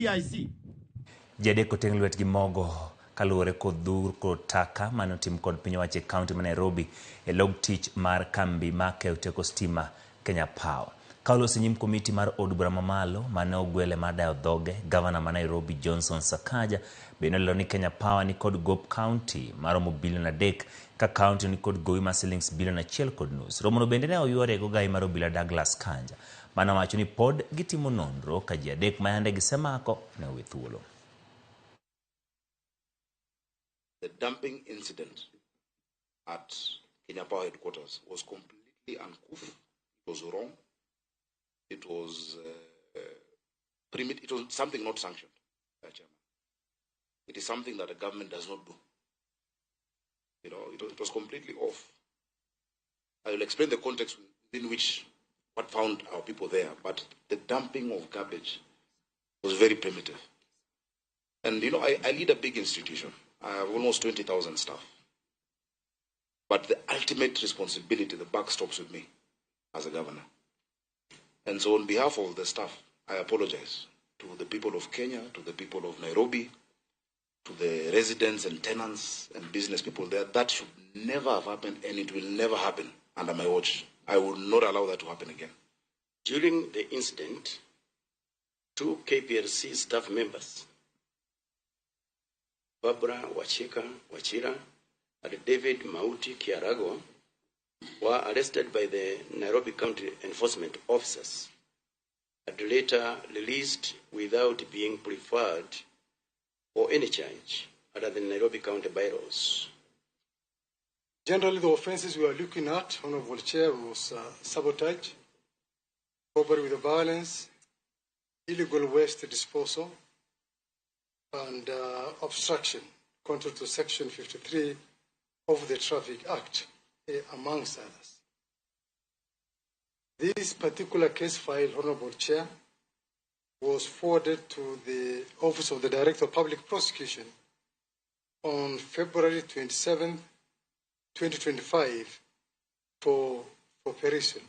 PIC. Jade koteng lwet gi mogo kaluore kod dhur kod taka mane otim kod piny owacho e kaunti ma Nairobi e log tich mar kambi ma keyo teko stima Kenya Power. Kaulos nyim komiti mar od bura mamalo mane ogwele mar dayo dhoge Gavana ma Nairobi Johnson Sakaja bende olero ni Kenya Power ni kod gop kaunti maromo bilion 3 ka kaunti ni kod gowi ma shillings bilion 1.5. Romono bende ne oyuore go gai mar obila Douglas Kanja mana wacho ni pod gitimo nonro ka ji adek mayande gisemako ne owe thuolo. The dumping incident at Kenya Power headquarters was completely uncouth. It was wrong. It was it was something not sanctioned by Chairman. It is something that the government does not do. You know, it was completely off. I will explain the context within which what found our people there, but the dumping of garbage was very primitive. And you know, I lead a big institution. I have almost 20,000 staff. But the ultimate responsibility, the buck stops with me as a governor. And so on behalf of the staff, I apologize to the people of Kenya, to the people of Nairobi, to the residents and tenants and business people there. That should never have happened, and it will never happen under my watch. I will not allow that to happen again. During the incident, 2 KPLC staff members, Barbara Wachira and David Mauti Kiarago, were arrested by the Nairobi County enforcement officers and later released without being preferred for any charge under the Nairobi County bylaws. Generally, the offenses we are looking at, Honorable Chair, was sabotage, robbery with violence, illegal waste disposal, and obstruction, contrary to Section 53 of the Traffic Act, amongst others. This particular case file, Honorable Chair, was forwarded to the Office of the Director of Public Prosecution on February 27, 2025 for operation.